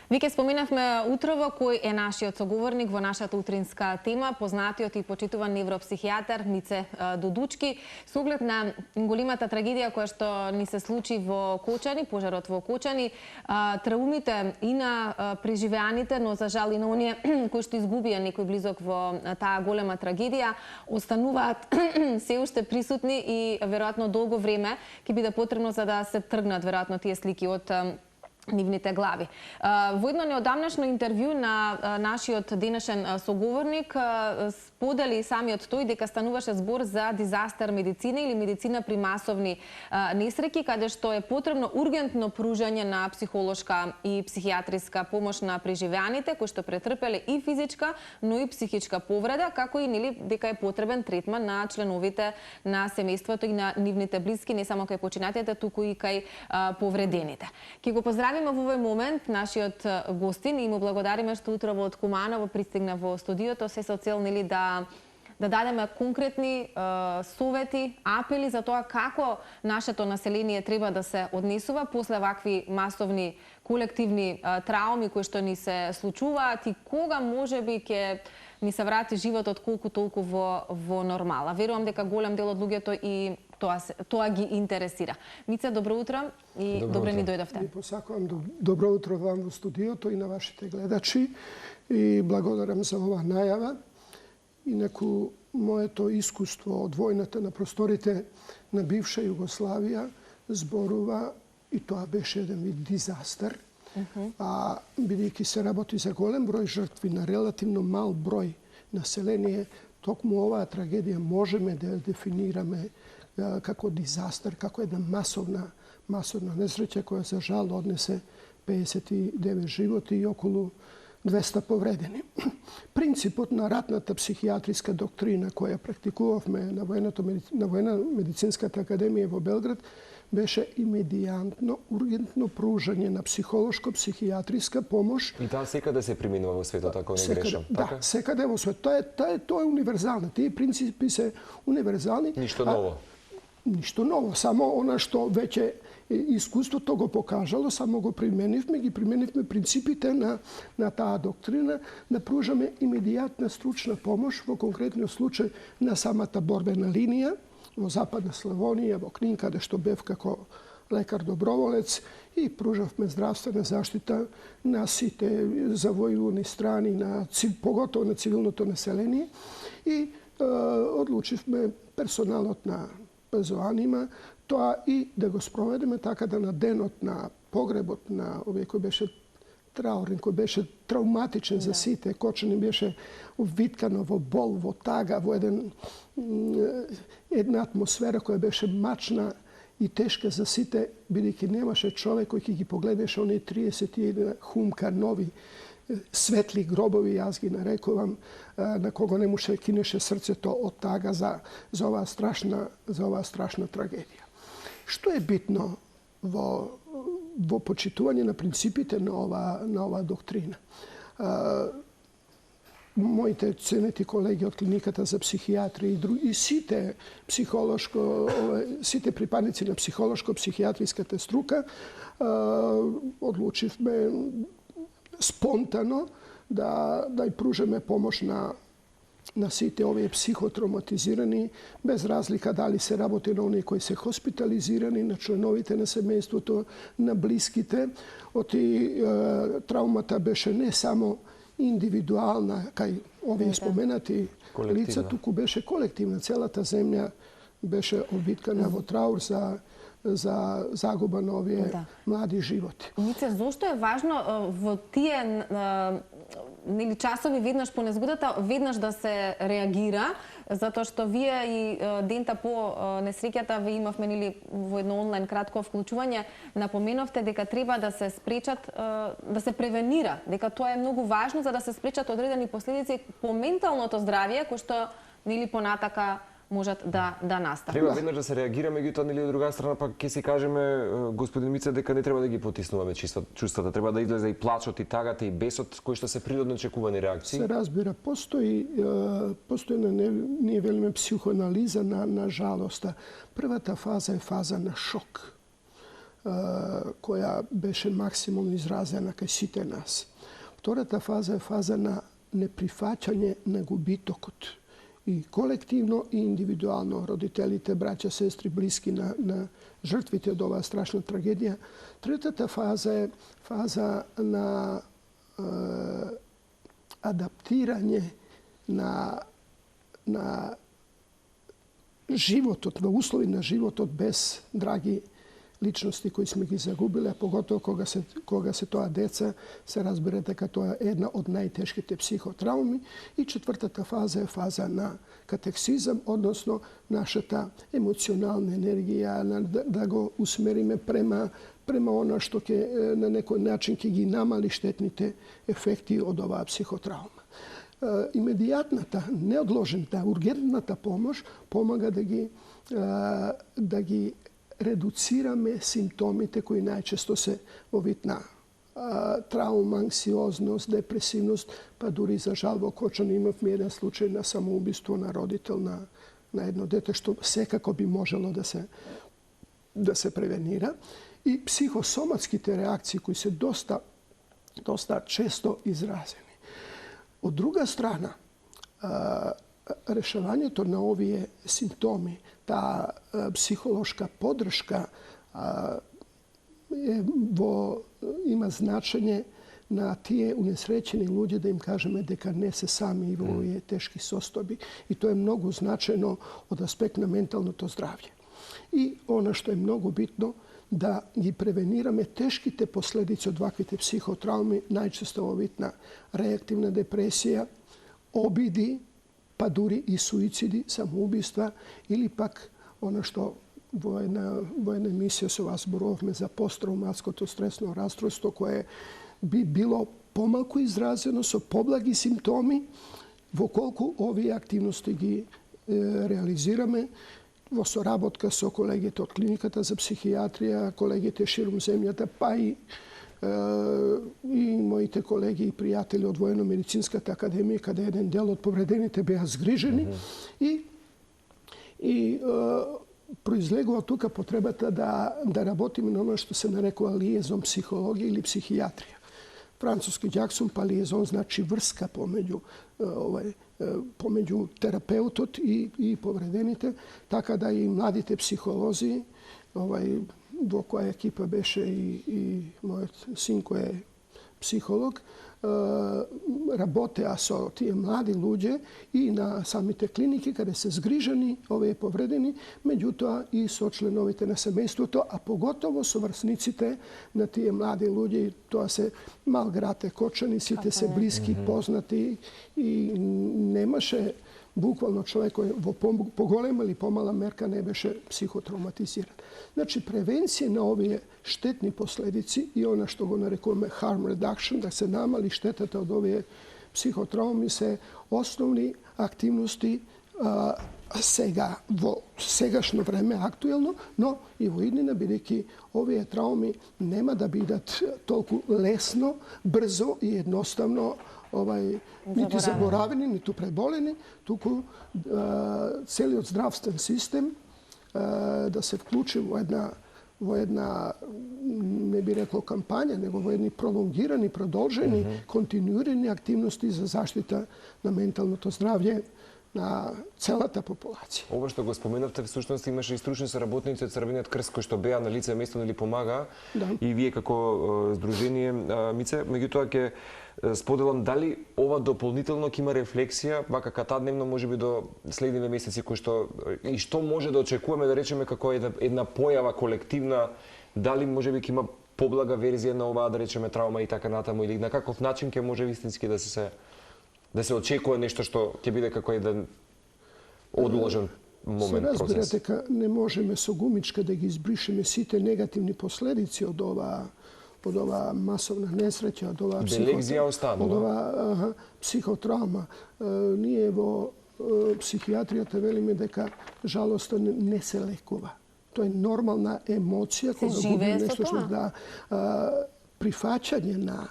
Веќе споменавме утрово кој е нашиот соговорник во нашата утринска тема, познатиот и почитуван невропсихијатар Мице Дудучки, со оглед на големата трагедија која што ни се случи во Кочани, пожарот во Кочани, траумите и на преживеаните, но за жал и на оние кои што изгубија некој близок во таа голема трагедија, остануваат се уште присутни и веројатно долго време ќе биде потребно за да се тргнат веројатно тие слики од нивните глави. Во едно неодамнашно интервју на нашиот денешен соговорник сподели самиот тој дека стануваше збор за дизастер медицина или медицина при масовни несреќи, каде што е потребно ургентно пружање на психолошка и психијатриска помош на преживеаните кои што претрпеле и физичка, но и психичка повреда, како и дека е потребен третман на членовите на семејството и на нивните блиски, не само кај починатите, туку и кај повредените. Ќе го поздравиме во овој момент нашиот гостин и му благодариме што утрово од Куманово пристигна во студиото, се со цел да дадеме конкретни совети, апели за тоа како нашето население треба да се однесува после вакви масовни колективни трауми кои што ни се случуваат и кога можеби ќе ни се врати животот колку толку во нормала. Верувам дека голем дел од луѓето и тоа ги интересира. Мице, добро утро и добре ни дојдовте. Ви посакувам добро утро вам во студиото и на вашите гледачи и благодарам за оваа најава. Инаку моето искуство од војната на просторите на бивша Југославија зборува и тоа беше еден вид дизастер. А бидејќи се работи за голем број жртви на релативно мал број население, токму оваа трагедија можеме да ја дефинираме како дизастер, како една масовна несреќа која за жал однесе 59 животи и околу 200 повредени. Принципот на ратната психијатриска доктрина која практикувавме на Военно-медицинската академија во Белград беше имедијантно, ургентно пружање на психолошко-психијатриска помош. И таа секаде се приминува во светот, ако не грешам. Да, секаде во светот. Тоа е универзално. Тие принципи се универзални. Ништо ново. Ништо ново, само она што веќе искуството го покажало, само го применивме принципите на таа доктрина, да пружаме имедијатна стручна помош во конкретниот случај на самата борбена линија во Западна Славонија, во Книн, каде што бев како лекар-доброволец и пружавме здравствена заштита на сите завојувани страни, поготово на цивилното население и одлучивме персоналот на ПЗО-анима тоа и да го спроведеме така да на денот на погребот на овој кој беше траурен, кој беше травматичен за сите, Кочани беше обвиткано во бол, во тага, во една атмосфера која беше мачна и тешка за сите, бидејќи немаше човек кој ќе ги погледнеше оние 31 хумка нови светли гробови, јас ги нарекувам, на кого не му се кинеше срцето од тага за оваа страшна трагедија. Што е битно во почитување на принципите на оваа доктрина? Моите ценети колеги од клиниката за психијатрија и сите припадници на психолошко-психијатриската струка одлучивме спонтано да ја пружеме помош на сите овие психотравматизирани, без разлика дали се работи на оние кои се хоспитализирани, на членовите на семејството, на блиските. Травмата беше не само индивидуална, кај овие споменати лица, туку беше колективна. Целата земја беше обвиткана во траур за загуба на овие млади животи. Мице, зошто е важно во тие часови веднаш по незгодата, веднаш да се реагира, затоа што вие и дента по несреќата ви имавме во едно онлайн кратко вклучување, напоменавте дека треба да се спречат, да се превенира, дека тоа е многу важно за да се спречат одредени последици по менталното здравје, кој што понатака можат да настават. Треба веднаш да се реагира, меѓутоа од друга страна пак ќе си кажеме, господин Мице, дека не треба да ги потиснуваме чувствата, треба да излезе и плачот, и тагата, и бесот, кои што се природно очекувани реакции. Се разбира, постои ние велиме психоанализа на жалоста. Првата фаза е фаза на шок. која беше максимално изразена кај сите нас. Втората фаза е фаза на неприфаќање на губитокот. И колективно и индивидуално, родителите, браќа, сестри, блиски на жртвите од оваа страшна трагедија. Третата фаза е фаза на адаптирање на животот, на услови на животот без драги личности кои сме ги загубиле, а поготово кога се тоа деца, се разбере дека тоа е една од најтешките психотрауми. И четвртата фаза е фаза на катексизам, односно нашата емоционална енергија, да го усмериме према она што на некој начин ќе ги намали штетните ефекти од оваа психотраума. Имедијатната, неодложената, ургентната помош помага да ги редуцираме симптомите кои најчесто се во вид на траума, анксиозност, депресивност, па дури за жал во Кочани имавме еден случај на самоубиство на родител на едно дете, што секако би можело да се превенира. И психосоматските реакции кои се доста често изразени. Од друга страна, решавањето на овие симптоми, таа психолошка поддршка има значење на тие унесреќени луѓе да им кажеме дека не се сами во овие тешки состојби. И тоа е многу значено од аспект на менталното здравје. И она што е многу битно, да ги превенираме тешките последици од ваквите психотрауми, најчесто во вид на реактивна депресија, обиди, па дури и суициди, самоубиства, или пак она што во една емисија се вас зборувавме за посттравматското стресно расстройство, кое би било помалку изразено со поблаги симптоми, во колку овие активности ги реализираме во соработка со колегите од клиниката за психијатрија, колегите ширум земјата, па и моите колеги и пријатели од Воено-медицинската академија, каде еден дел од повредените беа згрижени и произлегува тука потребата да работиме на оно што се нарекува лиезон психологија или психијатрија. Француски ѓаксум, па лиезон значи врска помеѓу терапеутот и повредените, така да и младите психолози, во која екипа беше и мојот син кој е психолог, работеа со тие млади луѓе и на самите клиники каде се згрижени овие повредени, меѓутоа и со членовите на семејството, а поготово со врсниците на тие млади луѓе. Тоа се Малград, Кочани, сите се блиски, познати и немаше буквално човек кој во поголема или помала мерка не беше психотравматизиран. Значи, превенција на овие штетни последици и она што го нарекуваме harm reduction, да се намали штетата од овие психотрауми, се основни активности сега, во сегашно време актуелно, но и во иднина, бидејќи овие трауми нема да бидат толку лесно, брзо и едноставно нити заборавени, ниту преболени, туку целиот здравствен систем да се вклучи во една не би рекло кампања, него во едни пролонгирани, продолжени, континуирани активности за заштита на менталното здравје на целата популација. Ова што го споменавте, всушност имаше и стручни соработници од Црвениот крст кои што беа на лице место или помагаа, и вие како здружение, Мице, меѓутоа ќе споделам дали ова дополнително ќе има рефлексија, вака катадневно, можеби до следниве месеци, кои што и што може да очекуваме, да речеме, како една појава колективна, дали можеби ќе има поблага верзија на оваа, да речеме, траума и така натаму, или на каков начин ќе може вистински да се очекува нешто што ќе биде како еден одложен момент, процес. Се разбира дека не можеме со гумичка да ги избришеме сите негативни последици од оваа масовна несреќа, од оваа психотраума. Ние во психијатријата велиме дека жалоста не се лекува. Тоа е нормална емоција кога губиме нешто што прифаќање на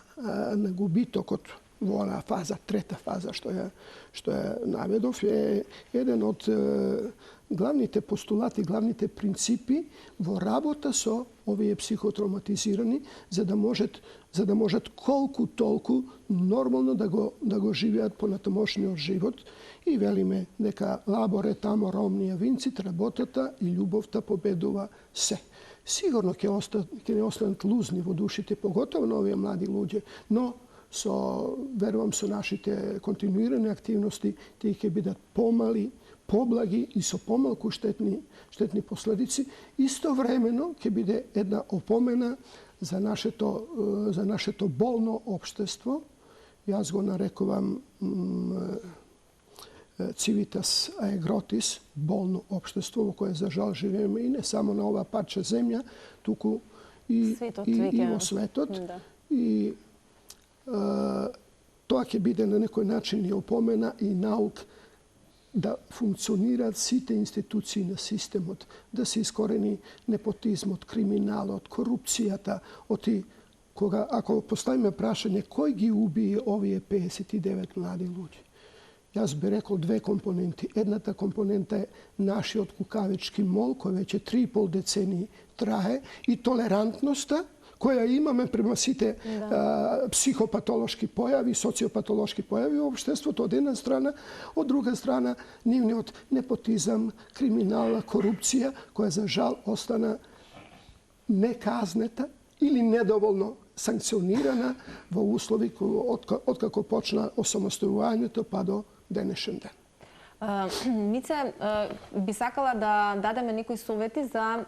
губитокот во она фаза, трета фаза што ја наведов, е еден од главните постулати, главните принципи во работа со овие психотравматизирани, за да можат колку толку нормално да го живеат понатамошниот живот. И велиме дека лаборе тамо ромния винцит, работата и љубовта победува се. Сигурно ќе не останат лузни во душите, поготово на овие млади луѓе, но верувам со нашите континуирани активности, тие ќе бидат помали, поблаги и со помалку штетни последици. Истовремено ќе биде една опомена за нашето болно општество. Јас го нарекувам civitas aegrotis, болно општество во кое за жал живееме и не само на ова парче земја, туку и во светот. Да. И тоа ќе биде на некој начин и опомена и наук да функционираат сите институции на системот, да се искорени непотизмот, криминалот, корупцијата, ако поставиме прашање кој ги убие овие 59 млади луѓе. Јас би рекол две компоненти. Едната компонента е нашиот кукавички мол, кој веќе 3,5 децении трае, и толерантноста која имаме према сите психопатолошки појави, социопатолошки појави во општеството од една страна, од друга страна нивниот непотизам, криминал, корупција, која за жал остана неказнета или недоволно санкционирана во услови откако почна осамостојувањето па до денешен ден. Мице, би сакала да дадеме некои совети за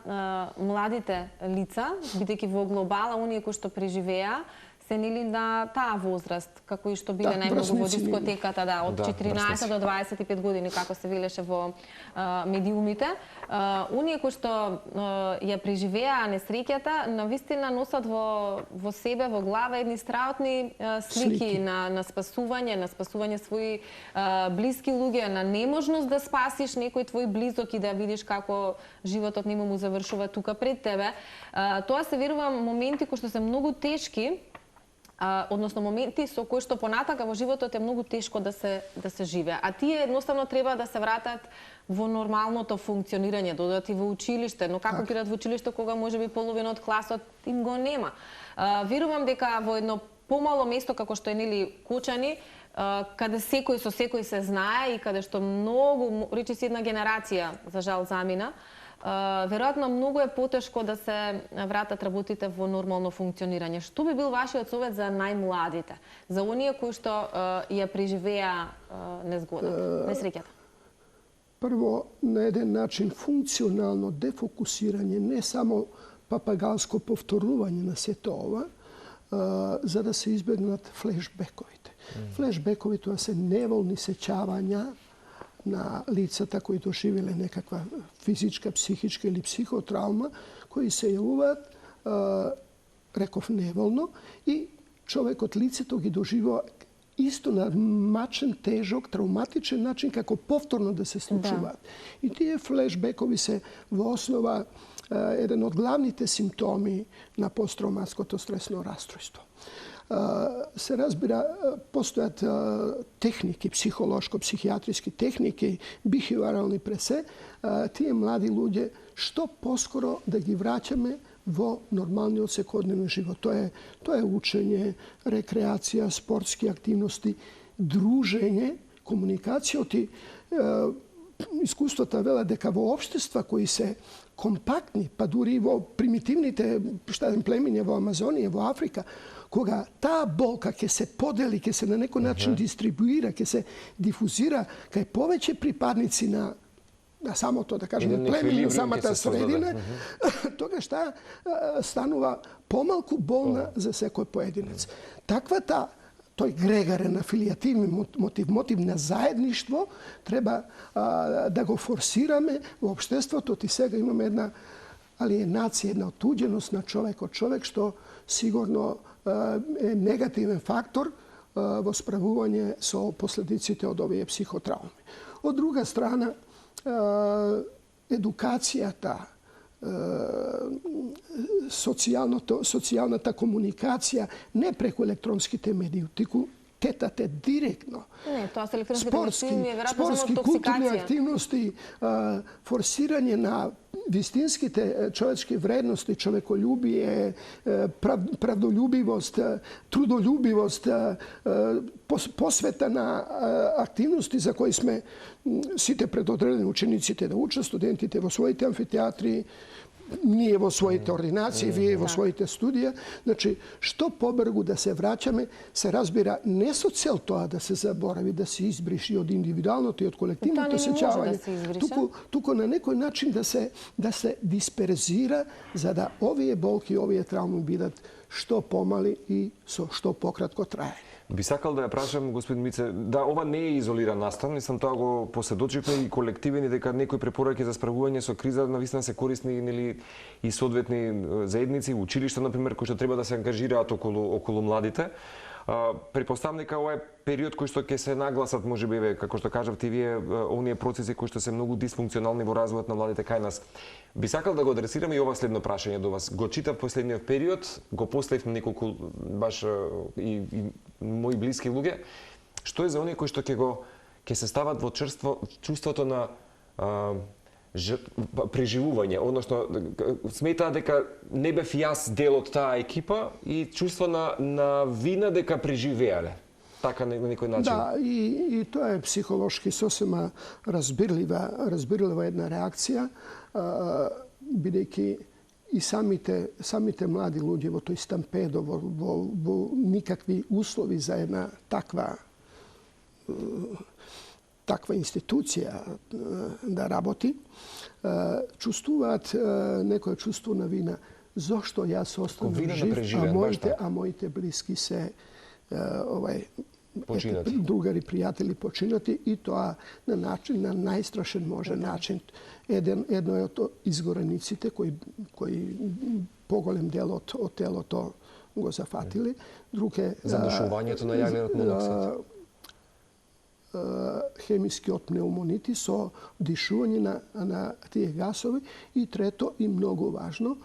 младите лица, бидејќи во глобала оние кои што преживеа се нели на таа возраст, како и што биле најмногу во дискотеката, од 14 до 25 години, како се велеше во медиумите. Оние кои што ја преживеа несреќата, навистина носат во себе, во глава едни страотни слики на спасување своји блиски луѓе, на неможност да спасиш некој твој близок и да видиш како животот нему завршува тука пред тебе. Тоа се верувам моменти кои што се многу тешки, односно моменти со кои што понатака во животот е многу тешко да се живее. А тие едноставно треба да се вратат во нормалното функционирање, додат и во училиште, но како ќе во училиште кога можеби половина од класот им го нема. Верувам дека во едно помало место како што е нели Кочани, каде секој со секој се знае и каде што многу, речиси една генерација за жал замина, веројатно многу е потешко да се вратат работите во нормално функционирање. Што би бил вашиот совет за најмладите, за оние кои што ја преживеа несреќата? Прво, на еден начин функционално дефокусирање, не само папагалско повторување на сето ова, за да се избегнат флешбековите. Флешбековите тоа се неволни сеќавања на лицата кои доживеле некаква физичка, психичка или психотравма, кои се јавуваат, реков, неволно, и човекот, лицето ги доживува исто на мачен, тежок, травматичен начин, како повторно да се случуваат. И тие флешбекови се во основа еден од главните симптоми на посттравматското стресно растројство. Се разбира, постојат техники, психолошко-психијатриски техники, бихевиорални пресе, тие млади луѓе што поскоро да ги враќаме во нормалниот секојдневен живот. Тоа е учење, рекреација, спортски активности, дружење, комуникација. Искуствата велат дека во општества кои се компактни, па дури во примитивните племиња во Амазонија, во Африка, кога таа болка ќе се подели, ќе се на некој начин дистрибуира, ќе се дифузира кај повеќе припадници на самото, да кажеме, племе, на самата средина, тогаш таа станува помалку болна за секој поединец. Тој грегарен афилијативни мотив на заедништво треба да го форсираме во општеството. И сега имаме една алиенација, една отуѓеност на човек од човек, што сигурно е негативен фактор во справување со последиците од овие психотравми. Од друга страна, едукацијата, социјалната комуникација не преку електронските медии, туку тетате директно. Не, тоа се електронските филми е веројатно само спортски, токсикација. културни активности, форсирање на вистинските човечки вредности, човеколюбие, правдолюбивост, трудолюбивост, посвета на активности за кои сме сите предодредени, учениците да учат, студентите во своите амфитеатри, ние во своите ординации, вие во своите студија. Значи, што побргу да се враќаме, се разбира не со цел тоа да се заборави, да се избриши од индивидуалното и од колективното сеќавање, туку на некој начин да се дисперзира, за да овие болки, овие травми бидат што помали и со што пократко траење. Би сакал да ја прашам, господин Мице, да, ова не е изолиран настан, мислам тоа го поседочивме и колективни, дека некои препораки за справување со криза навистина се корисни, нели, и соодветни заедници, училишта, например, кои што треба да се ангажираат околу младите. Предпоставам дека ова е период кој што ќе се нагласат, можеби, како што кажавте вие, оние процеси кои што се многу дисфункционални во развојот на младите кај нас. Би сакал да го адресирам и ова следно прашање до вас. Го читав последниот период, го поставив на неколку баш и мои блиски луѓе. Што е за оние кои што ќе се стават во чувството на преживување, односно сметаат дека не бев јас дел од таа екипа и чувство на вина дека преживеале. Така на некој начин. Да, и тоа е психолошки сосема разбирлива една реакција, бидејќи и самите млади луѓе во тој стампедо, во никакви услови за една таква институција да работи, чувствуваат некој чувство на вина. Зошто јас останам жив, а моите блиски се другари, пријатели починати, и тоа на начин, на најстрашен можен начин. Едно е од изгорениците кои поголем дел од телото го зафатили. Друг е задушувањето на јаглерот моноксид. Хемискиот пнеумонити со дишување на тие гасови, и трето и многу важно,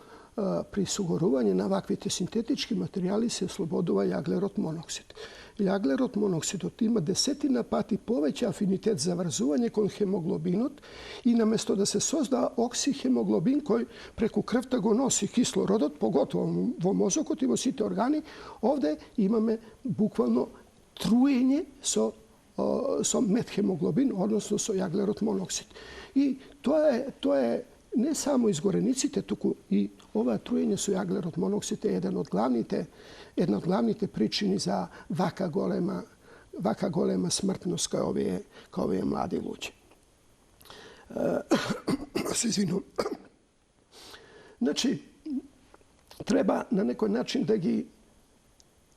при сугорување на ваквите синтетички материјали се ослободува јаглерот моноксид. Јаглерот моноксидот има 10 пати повеќе афинитет за врзување кон хемоглобинот, и наместо да се создава оксихемоглобин кој преку крвта го носи кислородот, поготово во мозокот и во сите органи, овде имаме буквално труење со метхемоглобин, односно со јаглерот моноксид. И тоа е не само изгорениците, туку и ова труење со јаглерот моноксид е една од главните причини за вака голема смртност кај овие млади луѓе. Се извинувам. Значи, треба на некој начин да ги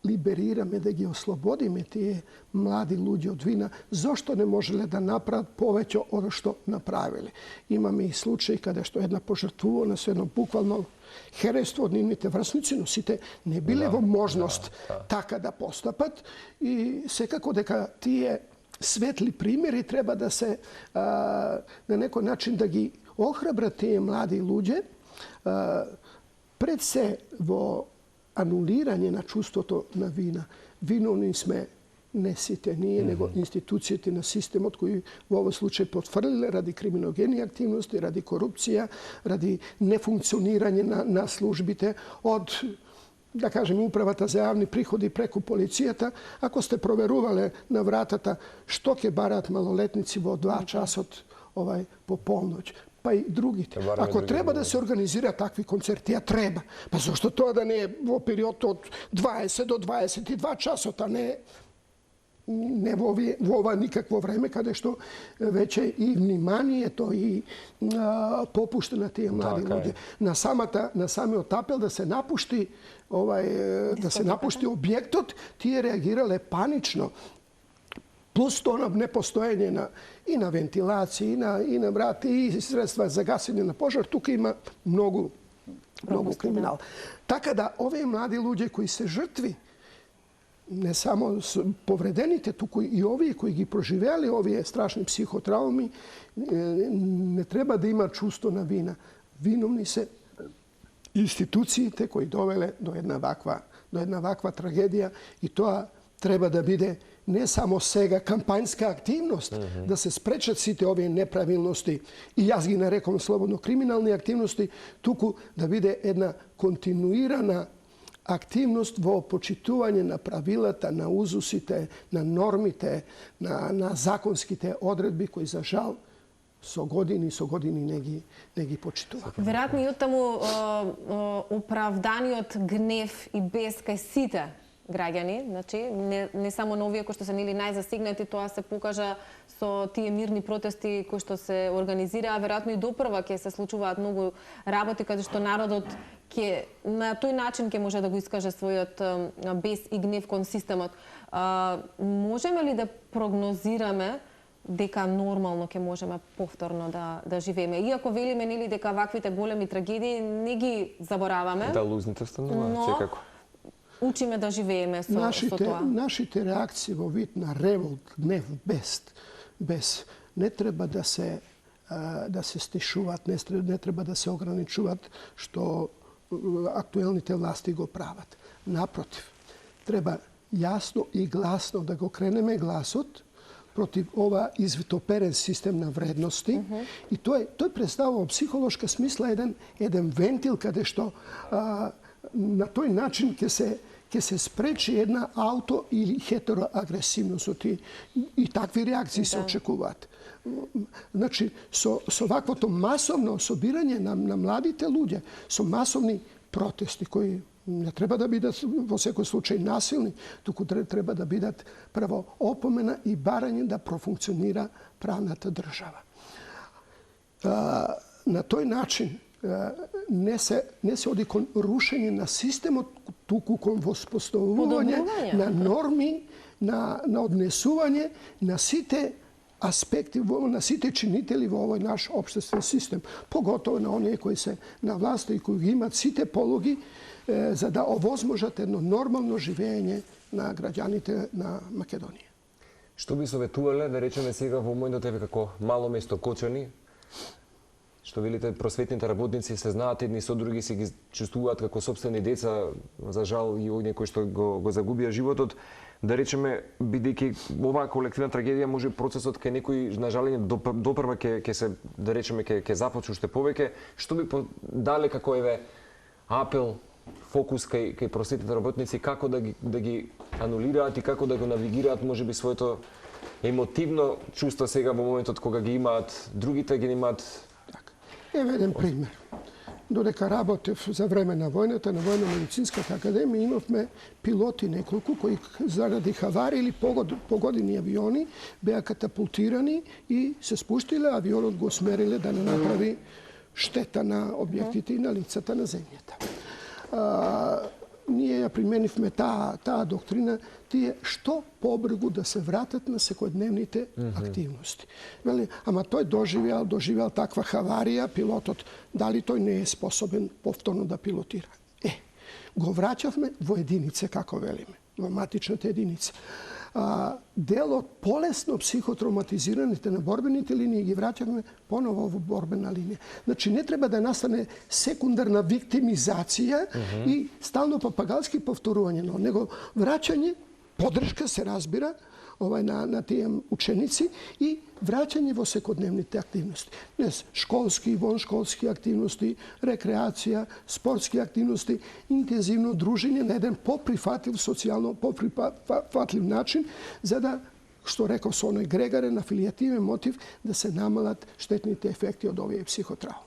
либерираме, да ги ослободиме тие млади луѓе од вина. Зошто не можеле да направат повеќе од што направиле? Имаме и случаи каде што една пожртвувана со едно буквално херество од нивните врсници, но сите не биле во можност така да постапат, и секако дека тие светли примери треба да се на некој начин да ги охрабрат тие млади луѓе, пред се во анулирање на чувството на вина. Виновни сме не сите ние, него институциите на системот кои во овој случај потврлиле ради криминогени активности, ради корупција, ради нефункционирање на службите, од, да кажем, управата за јавни приходи преку полицијата. Ако сте проверувале на вратата што ќе бараат малолетници во 2 часот по полноќ, па и другите. Ако треба да се организира такви концерти, треба. Па зашто тоа да не е во период од 20 до 22 часот, а не во ова никакво време, каде што веќе и вниманието и попушта на тие млади луѓе. На самиот апел да се напушти објектот, тие реагирале панично. Плюс тоа непостоење и на вентилација, и на врати, и средства за гасење на пожар. Тука има многу криминал. Така да, овие млади луѓе кои се жртви, не само повредените, туку и овие кои ги проживеале овие страшни психотрауми, не треба да има чувство на вина. Виновни се институциите кои довеле до една ваква трагедија, и тоа треба да биде не само сега кампањска активност, да се спречат сите овие неправилности, и јас ги нарекам слободно криминални активности, туку да биде една континуирана активност во почитување на правилата, на узусите, на нормите, на законските одредби кои за жал со години не ги почитува. Веројатно и оттаму оправданиот гнев и бес кај сите граѓани, значи не само на овие кои што се нели најзасегнати, тоа се покажа со тие мирни протести кои што се организираа, веројатно и допрва ќе се случуваат многу работи каде што народот ќе на тој начин ќе може да го искаже својот бес и гнев кон системот. Можеме ли да прогнозираме дека нормално ќе можеме повторно да живееме? Иако велиме нели дека ваквите големи трагедии не ги забораваме. Да, лузните стануваат секако. Учиме да живееме со тоа. Нашите реакции во вид на револт, гнев, бес не треба да се стишуваат, не треба да се ограничуваат што актуелните власти го прават. Напротив, треба јасно и гласно да го кренеме гласот против ова извитоперен систем на вредности, и тој представува во психолошка смисла еден вентил каде што на тој начин ќе се спречи една ауто или хетероагресивност, и такви реакции се очекуваат. Значи, со ваквото масовно собирање на младите луѓе, со масовни протести кои не треба да бидат во секој случај насилни, туку треба да бидат прво опомена и барање да профункционира правната држава. На тој начин не се оди кон рушење на системот, туку кон воспоставување на норми, на однесување на сите аспекти, на сите чинители во овој наш општествен систем, поготово на оние кои се на власта и кои ги имат сите пологи за да овозможат едно нормално живење на граѓаните на Македонија. Што би советувале, да речеме сега во моментот еве како мало место Кочани, што велите просветните работници се знаат едни со други, се ги чувствуваат како сопствени деца, за жал и оние кои што го загубија животот, да речеме, бидејќи оваа колективна трагедија може процесот кај некои на жалење допрва ќе се, да речеме, ќе започне уште повеќе, што би дале како еве апел, фокус кај просветните работници, како да ги анулираат и како да го навигираат можеби своето емотивно чувство сега во моментот кога ги имаат другите, ги немаат. Еве еден пример. Додека работев за време на војната, на Војно-медицинската академија, имавме пилоти неколку кои заради хавари или погодени авиони беа катапултирани и се спуштиле, авионот го смериле да не направи штета на објектите и на лицата на земјата. Ние ја применивме таа доктрина, тие што побргу да се вратат на секојдневните активности. Ама тој доживеал таква хаварија, пилотот, дали тој не е способен повторно да пилотира? Го враќавме во единице, како велиме, во матичната единица. Дел од полесно психотравматизираните на борбените линии ги враќавме поново во борбена линија. Значи, не треба да настане секундарна виктимизација и стално папагалски повторување, но него враќање, поддршка се разбира, на тие ученици и враќање во секојдневните активности. Днес школски и воншколски активности, рекреација, спортски активности, интензивно дружење на еден поприфатлив, социјално поприфатлив начин, за да, што реков со оној грегарен афилијативен мотив, да се намалат штетните ефекти од овие психотрауми.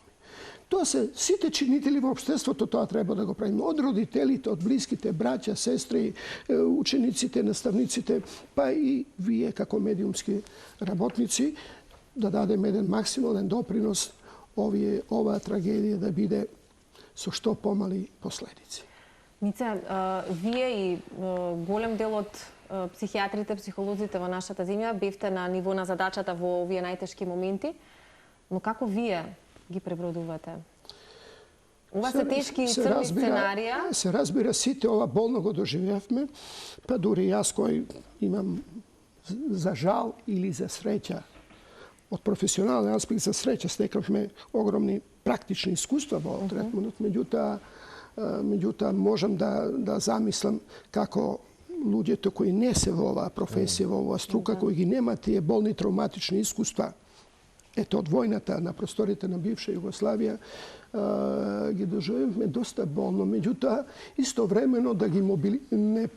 Тоа се сите чинители во општеството, тоа треба да го правиме. Од родителите, од блиските, браќа, сестри, учениците, наставниците, па и вие како медиумски работници, да дадеме еден максимален допринос оваа трагедија да биде со што помали последици. Мице, вие и голем дел од психијатрите, психолозите во нашата земја бевте на ниво на задачата во овие најтешки моменти, но како вие ги пребродувате? Ова се тешки црни сценарија. Се разбира, сите ова болно го доживеавме, па дури јас кој имам за жал или за среќа, од професионален аспект за среќа стекавме огромни практични искуства во третманот, меѓутоа можам да замислам како луѓето кои не се во оваа професија, во оваа струка, кои ги немаат тие болни травматични искуства, ето од војната на просториите на бивша Југославија, ги доживевме доста болно. Меѓутоа, истовремено да ги не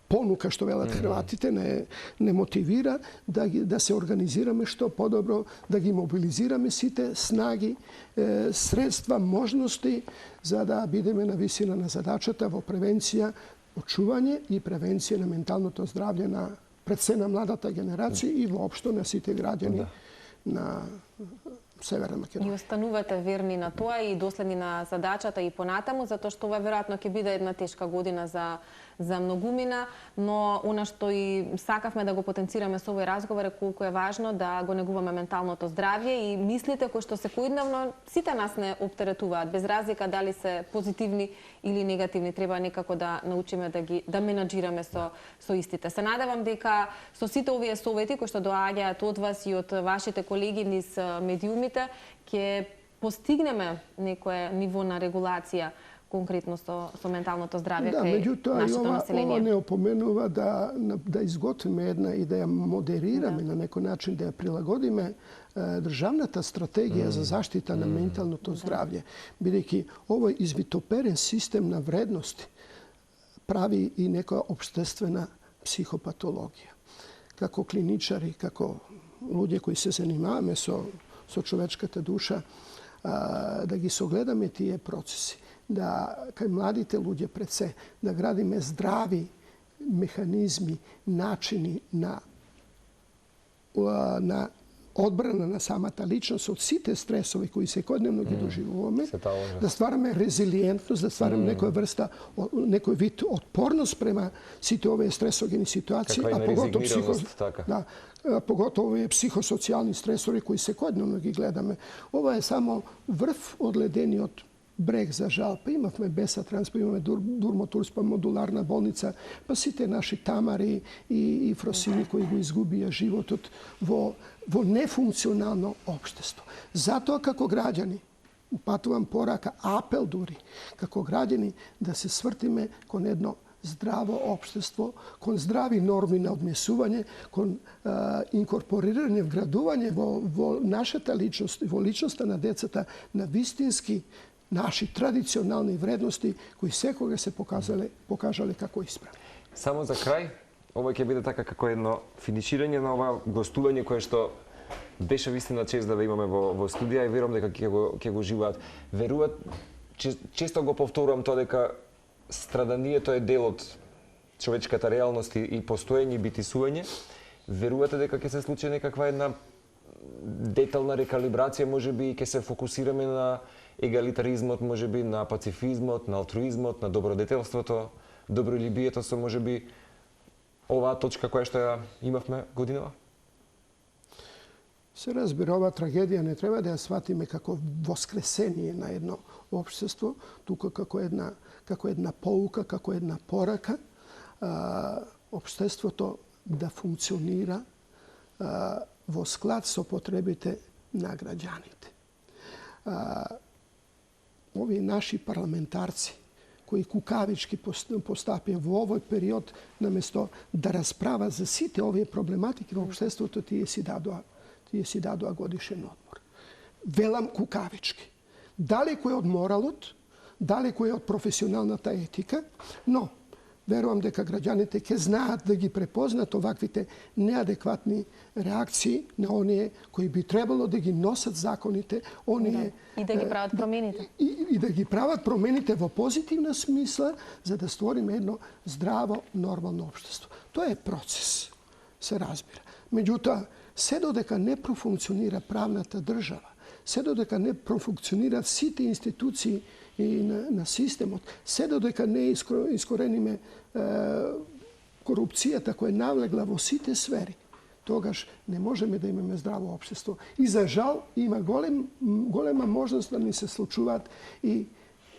понука, што велат хрватите, не мотивира да се организираме што подобро, да ги мобилизираме сите снаги, средства, можности, за да бидеме на висина на задачата во превенција, очување и превенција на менталното здравје на пред се на младата генерација и воопшто на сите граѓани на Северна Македонија. И останувате верни на тоа и доследни на задачата и понатаму, затоа што ова веројатно ќе биде една тешка година за многумина, но она што и сакавме да го потенцираме со овој разговор е колку е важно да го негуваме менталното здравје и мислите кои што секојдневно сите нас не оптеретуваат, без разлика дали се позитивни или негативни, треба некако да научиме да менаџираме со истите. Се надевам дека со сите овие совети кои што доаѓаат од вас и од вашите колеги низ медиумите ќе постигнеме некое ниво на регулација конкретно со менталното здравје кај нашето население. Ова не опоменува да изготвиме една и да ја модерираме на некој начин, да ја прилагодиме државната стратегија за заштита на менталното здравје, бидејќи овој извитоперен систем на вредности прави и некоја општествена психопатологија. Како клиничари, како луѓе кои се занимаваме со човечката душа, да ги согледаме тие процеси, да кај младите луѓе пред се, да градиме здрави механизми, начини на одбрана на самата личност од сите стресови кои секојдневно ги доживуваме, да ствараме резилиентност, да ствараме некој вид отпорност према сите овие стресогени ситуации, поготово овие психосоцијални стресори кои секојдневно ги гледаме. Ова е само врв од ледениот брег, за жал. Па имавме Бесатрans, па имаме Дурмотурс, па модуларна болница, па сите наши тамари и фросини кои го изгубија животот во нефункционално општество. Затоа како граѓани, упатувам порака, апел дури, како граѓани да се свртиме кон едно здраво општество, кон здрави норми на однесување, кон инкорпорирање, вградување во нашата личност, во личноста на децата, на вистински наши традиционални вредности кои секога се покажале како исправни. Само за крај, ова ќе биде така како едно финиширање на ова гостување кое што беше вистина чест да ве имаме во студија и верувам дека ќе го живеат. Веруваат, често го повторувам тоа дека страданието е дел од човечката реалност и постоење и битисување. Верувате дека ќе се случи некаква една детална рекалибрација, можеби ќе се фокусираме на егалитаризмот, можеби на пацифизмот, на алтруизмот, на добродетелството, добролюбието со можеби оваа точка која што ја имавме годинава? Се разбира, оваа трагедија не треба да ја сватиме како воскресение на едно општество, туку како една поука, како една порака, општеството да функционира во склад со потребите на граѓаните. Овие наши парламентарци кои кукавички постапија во овој период, наместо да расправат за сите овие проблематики во општеството, тие си дадоа годишен одмор. Велам кукавички. Далеко е од моралот, далеко е од професионалната етика, но верувам дека граѓаните ќе знаат да ги препознат оваквите неадекватни реакции на оние кои би требало да ги носат законите, оние и да ги прават промените. И да ги прават промените во позитивна смисла, за да створиме едно здраво, нормално општество. Тоа е процес, се разбира. Меѓутоа, се додека не профункционира правната држава, се додека не профункционираат сите институции и на системот, се додека не искорениме корупцијата која навлегла во сите сфери, тогаш не можеме да имаме здраво општество. И за жал има голема можност да ни се случуваат и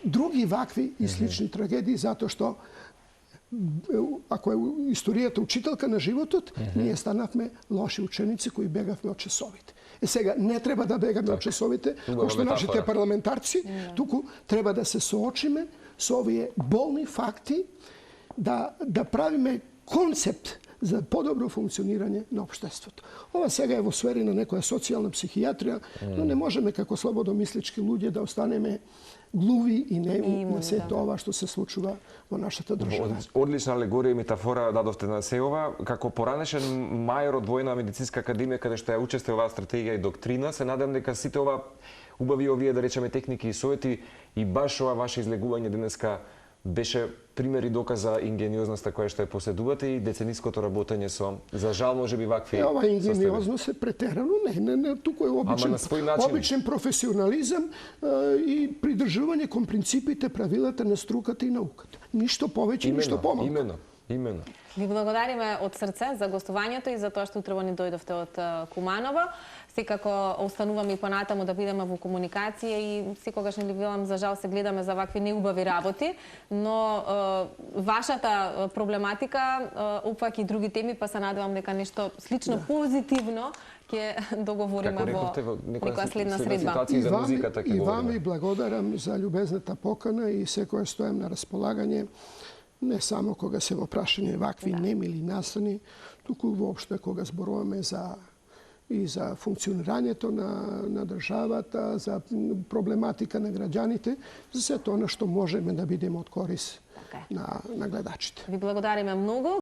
други вакви и слични трагедии, затоа што ако е историјата учителка на животот, ние станавме лоши ученици кои бегавме од часовите. Сега не треба да бегаме од часовите, кој што нашите парламентарци, туку треба да се соочиме со овие болни факти, да правиме концепт за подобро функционирање на општеството. Ова сега е во сфери на некоја социјална психијатрија, но не можеме како слободомислички луѓе да останеме глуви и неми на сето ова што се случува во нашата држава. Одлична алегорија и метафора дадовте на се ова. Како поранешен мајор од Војна медицинска академија, каде што ја учесте оваа стратегија и доктрина, се надевам дека сите ова убави овие, да речеме, техники и совети и баш ова ваше излегување денеска беше пример и доказ за ингениозноста која што ја поседувате и децениското работење со, за жал, можеби вакви ова ингениозност е претерано, не, туку е обичен професионализам и придржување кон принципите, правилата на струката и науката. Ништо повеќе, ништо помалку. Именно. Ви благодариме од срце за гостувањето и за тоа што утрово ни дојдовте од Куманово. Секако остануваме и понатаму да бидеме во комуникација и секогаш не велам, за жал се гледаме за вакви неубави работи, но вашата проблематика опфаќа и други теми, па се надевам дека нешто слично позитивно ќе договориме во некоја следна средба. И вам ви благодарам за љубезната покана и секоја стојам на располагање, не само кога се во прашање вакви немили настани, туку воопшто кога зборуваме и за функционирањето на државата, за проблематика на граѓаните, за сето она што можеме да бидеме од корис на гледачите. Ви благодариме многу.